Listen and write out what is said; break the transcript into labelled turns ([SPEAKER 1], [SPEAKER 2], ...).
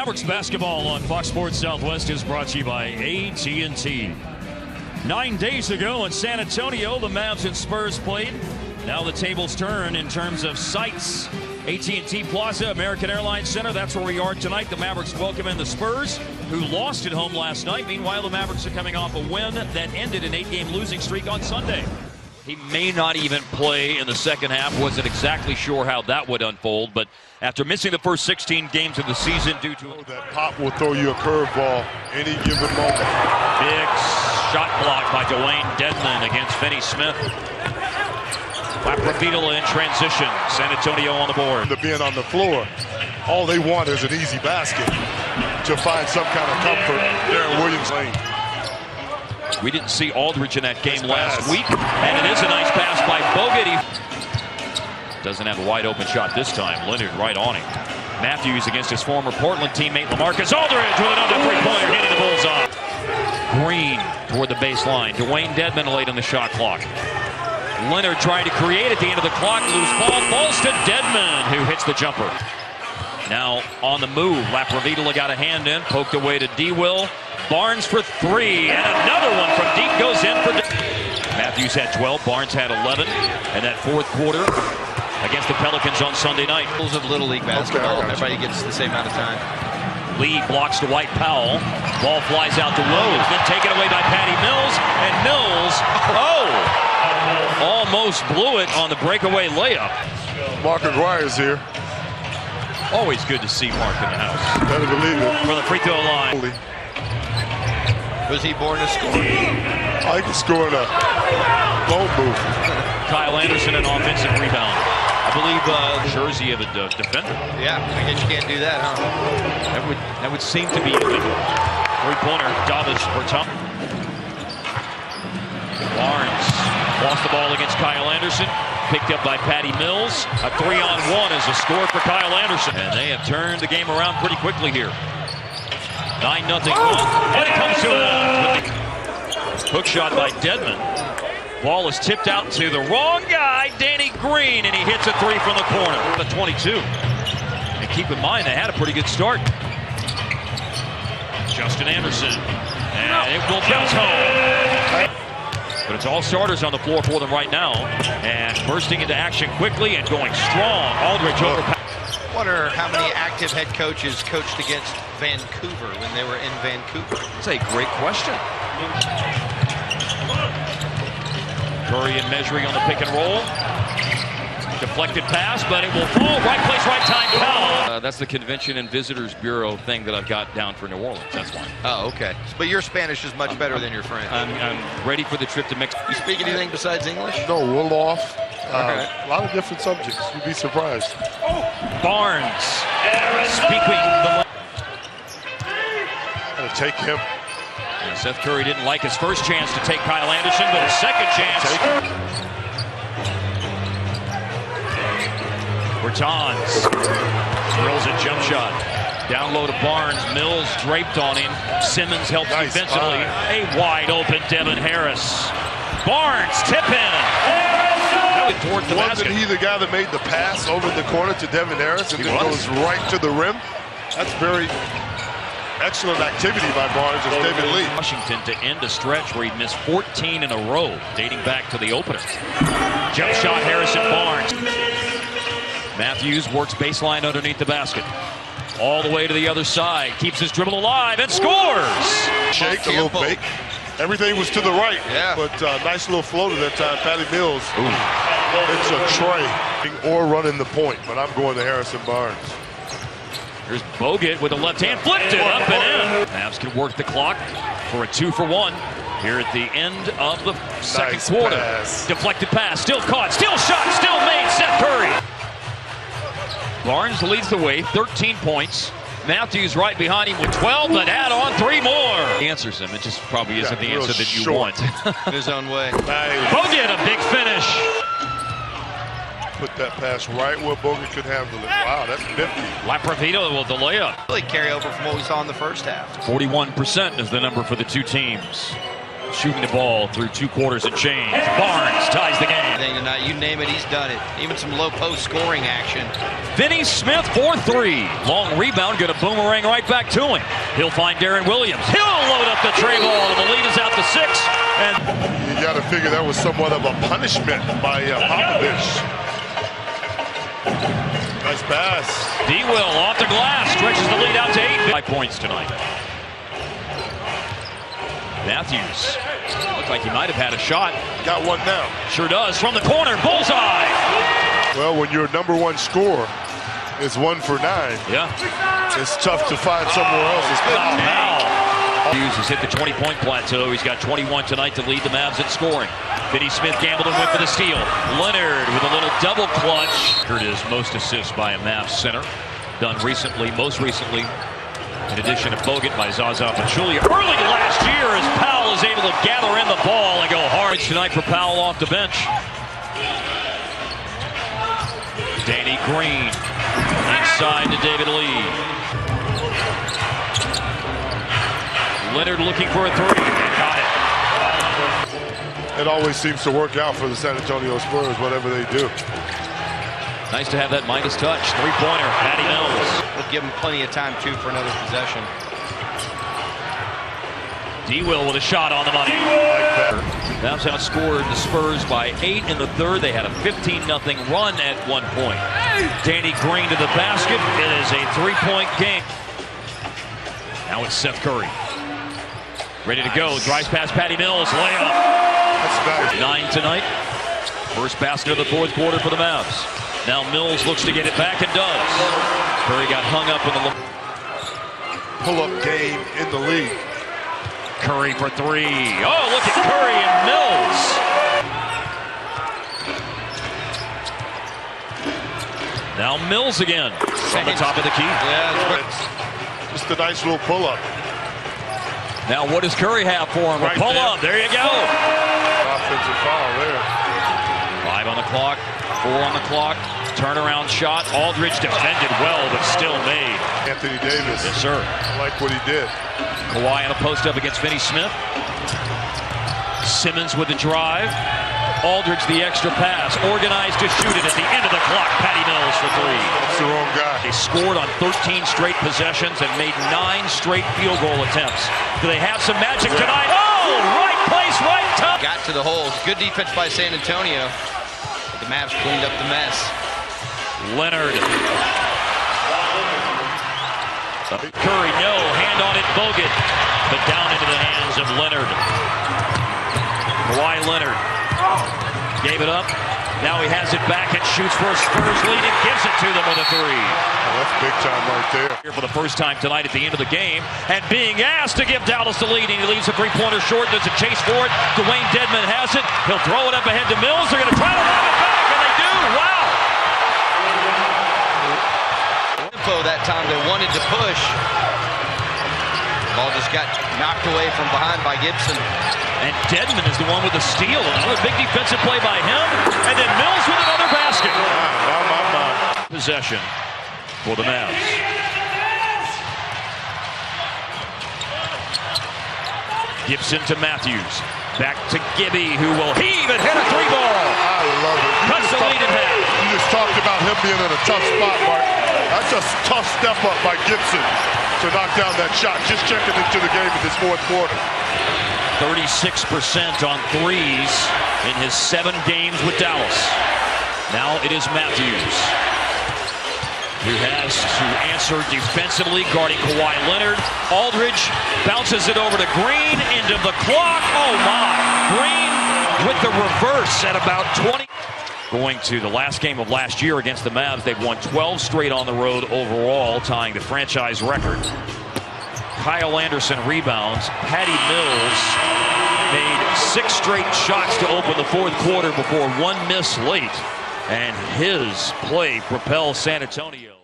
[SPEAKER 1] Mavericks basketball on Fox Sports Southwest is brought to you by AT&T. 9 days ago in San Antonio, the Mavs and Spurs played. Now the tables turn in terms of sites. AT&T Plaza, American Airlines Center, that's where we are tonight. The Mavericks welcome in the Spurs, who lost at home last night. Meanwhile, the Mavericks are coming off a win that ended an 8-game losing streak on Sunday. He may not even play in the second half. Wasn't exactly sure how that would unfold, but after missing the first 16 games of the season due to
[SPEAKER 2] that pop will throw you a curveball any given moment.
[SPEAKER 1] Big shot block by Dwayne Dedmon against Finney Smith. Laprovitola in transition. San Antonio on the board.
[SPEAKER 2] To being on the floor, all they want is an easy basket to find some kind of comfort. Darren Williams lane.
[SPEAKER 1] We didn't see Aldridge in that game last week, and it is a nice pass by Bogut. He doesn't have a wide open shot this time. Leonard right on him. Matthews against his former Portland teammate LaMarcus Aldridge with another three-pointer hitting the bullseye. Green toward the baseline. Dwayne Dedmon late on the shot clock. Leonard trying to create at the end of the clock. Loose ball falls to Dedmon, who hits the jumper. Now on the move, Laprovitola got a hand in, poked away to D-Will. Barnes for three, and another one from deep goes in for Matthews had 12, Barnes had 11, and that fourth quarter against the Pelicans on Sunday night.
[SPEAKER 3] Rules of Little League basketball, everybody gets the same amount of time.
[SPEAKER 1] Lee blocks to Dwight Powell, ball flies out to Rose, then taken away by Patty Mills, and Mills, almost blew it on the breakaway layup.
[SPEAKER 2] Mark Aguirre's here.
[SPEAKER 1] Always good to see Mark in the house.
[SPEAKER 2] Better believe it.
[SPEAKER 1] For the free throw line.
[SPEAKER 3] Was he born to score?
[SPEAKER 2] I can score in a low move.
[SPEAKER 1] Kyle Anderson an offensive rebound. I believe jersey of a defender.
[SPEAKER 3] Yeah, I guess you can't do that, huh?
[SPEAKER 1] That would seem to be illegal. Three-pointer, Davis for Tom. Barnes lost the ball against Kyle Anderson. Picked up by Patty Mills. A 3-on-1 is a score for Kyle Anderson. And they have turned the game around pretty quickly here. 9-0 and it comes to an hook shot by Dedmon. Ball is tipped out to the wrong guy, Danny Green, and he hits a three from the corner. The 22. And keep in mind, they had a pretty good start. Justin Anderson. And it will bounce home. But it's all starters on the floor for them right now. And bursting into action quickly and going strong. Aldridge over.
[SPEAKER 3] Wonder how many active head coaches coached against Vancouver when they were in Vancouver.
[SPEAKER 1] That's a great question. Curry and measuring on the pick and roll. Deflected pass, but it will fall. Right place, right time, foul. That's the Convention and Visitors Bureau thing that I've got down for New Orleans. That's why.
[SPEAKER 3] Oh, okay. But your Spanish is much better than your French.
[SPEAKER 1] I'm ready for the trip to Mexico.
[SPEAKER 3] You speak anything besides English?
[SPEAKER 2] No, Wolof.
[SPEAKER 3] Okay.
[SPEAKER 2] A lot of different subjects. You'd be surprised.
[SPEAKER 1] Barnes speaking the.
[SPEAKER 2] Gonna take him.
[SPEAKER 1] And Seth Curry didn't like his first chance to take Kyle Anderson, but his second chance. Bertans drills a jump shot. Down low to Barnes. Mills draped on him. Simmons helps defensively. A wide open Devin Harris. Barnes tip in. Towards the basket.
[SPEAKER 2] Wasn't he the guy that made the pass over the corner to Devin Harris and then goes right to the rim? That's very excellent activity by Barnes and David Lee.
[SPEAKER 1] Washington to end a stretch where he missed 14 in a row, dating back to the opener. Jump shot, Harrison Barnes. Matthews works baseline underneath the basket. All the way to the other side. Keeps his dribble alive and scores!
[SPEAKER 2] Shake, a little bake. Everything was to the right, but nice little floater that time. Patty Mills. It's a tray or running the point, but I'm going to Harrison Barnes.
[SPEAKER 1] Here's Bogut with a left hand, flipped it up and in. Mavs can work the clock for a 2-for-1 here at the end of the second quarter.
[SPEAKER 2] Pass.
[SPEAKER 1] Deflected pass, still caught, still shot, still made, Seth Curry. Barnes leads the way, 13 points. Matthews right behind him with 12, but add on 3 more. Answers him. It just probably isn't the answer that you want.
[SPEAKER 3] His own way.
[SPEAKER 2] Nice.
[SPEAKER 1] Bogut, a big finish.
[SPEAKER 2] Put that pass right where Bogut could handle it. Wow, that's nifty.
[SPEAKER 1] Laprovitola will delay up.
[SPEAKER 3] Really carry over from what we saw in the first half.
[SPEAKER 1] 41% is the number for the two teams. Shooting the ball through 2 quarters and change. Barnes ties the game.
[SPEAKER 3] everything tonight. You name it, he's done it. Even some low post scoring action.
[SPEAKER 1] Finney Smith for 3. Long rebound, going to boomerang right back to him. He'll find Darren Williams. He'll load up the tray ball, and the lead is out to 6. And
[SPEAKER 2] you got to figure that was somewhat of a punishment by Popovich. Nice pass.
[SPEAKER 1] D-Will off the glass, stretches the lead out to 8. 5 points tonight. Matthews looked like he might have had a shot.
[SPEAKER 2] Got one now.
[SPEAKER 1] Sure does. From the corner, bullseye.
[SPEAKER 2] Well, when your #1 scorer is 1 for 9,
[SPEAKER 1] yeah,
[SPEAKER 2] it's tough to find somewhere else.
[SPEAKER 1] Matthews has hit the 20-point plateau. He's got 21 tonight to lead the Mavs in scoring. Finney Smith gambled and went for the steal. Leonard with a little double clutch. Record is most assists by a Mavs center. Done recently, most recently, in addition to Bogut, by Zaza Pachulia. Early last year as Powell is able to gather in the ball and go hard tonight for Powell off the bench. Danny Green inside to David Lee. Leonard looking for a 3 and got it.
[SPEAKER 2] It always seems to work out for the San Antonio Spurs, whatever they do.
[SPEAKER 1] Nice to have that Midas touch. 3-pointer, Patty Mills.
[SPEAKER 3] We'll give him plenty of time, too, for another possession.
[SPEAKER 1] D-Will with a shot on the money. Mavs outscored the Spurs by 8 in the third. They had a 15-0 run at one point. Danny Green to the basket. It is a 3-point game. Now it's Seth Curry. Ready to go. Drives past Patty Mills. Layup.
[SPEAKER 2] That's nice.
[SPEAKER 1] 9 tonight. First basket of the fourth quarter for the Mavs. Now Mills looks to get it back and does. Curry got hung up in the
[SPEAKER 2] pull-up game in the league.
[SPEAKER 1] Curry for 3. Oh, look at Curry and Mills. Now Mills again from the top of the key.
[SPEAKER 2] Yeah, just a nice little pull-up.
[SPEAKER 1] Now what does Curry have for him?
[SPEAKER 2] Right
[SPEAKER 1] a pull-up. There you go.
[SPEAKER 2] Offensive foul there.
[SPEAKER 1] 5 on the clock. 4 on the clock. Turnaround shot. Aldridge defended well, but still made.
[SPEAKER 2] Anthony Davis.
[SPEAKER 1] Yes, sir.
[SPEAKER 2] I like what he did.
[SPEAKER 1] Kawhi on a post-up against Finney Smith. Simmons with the drive. Aldridge the extra pass. Organized to shoot it at the end of the clock. Patty Mills for 3.
[SPEAKER 2] That's the wrong guy.
[SPEAKER 1] They scored on 13 straight possessions and made 9 straight field goal attempts. Do they have some magic tonight? Oh, right place, right time.
[SPEAKER 3] Got to the holes. Good defense by San Antonio. The Mavs cleaned up the mess.
[SPEAKER 1] Leonard. Curry, no. Hand on it, Bogut. But down into the hands of Leonard. Kawhi Leonard. Gave it up. Now he has it back and shoots for a Spurs lead and gives it to them with a 3.
[SPEAKER 2] Oh, that's big time right there.
[SPEAKER 1] Here for the first time tonight at the end of the game. And being asked to give Dallas the lead. And he leaves a 3-pointer short. There's a chase for it. Dwayne Dedmon has it. He'll throw it up ahead to Mills. They're going to try to lob it back. And they do. Wow.
[SPEAKER 3] That time they wanted to push. Ball just got knocked away from behind by Gibson.
[SPEAKER 1] And Dedmon is the one with the steal. Another big defensive play by him. And then Mills with another basket. Possession for the Mavs. Gibson to Matthews. Back to Gibby, who will heave and hit a 3 ball.
[SPEAKER 2] I love it.
[SPEAKER 1] Cuts the lead in half.
[SPEAKER 2] You just talked about him being in a tough spot, Mark. That's a tough step up by Gibson to knock down that shot. Just checking into the game in this fourth quarter.
[SPEAKER 1] 36% on threes in his 7 games with Dallas. Now it is Matthews, who has to answer defensively, guarding Kawhi Leonard. Aldridge bounces it over to Green, into the clock. Oh my! Green with the reverse at about 20. Going to the last game of last year against the Mavs, they've won 12 straight on the road overall, tying the franchise record. Kyle Anderson rebounds. Patty Mills made 6 straight shots to open the fourth quarter before 1 miss late. And his play propels San Antonio.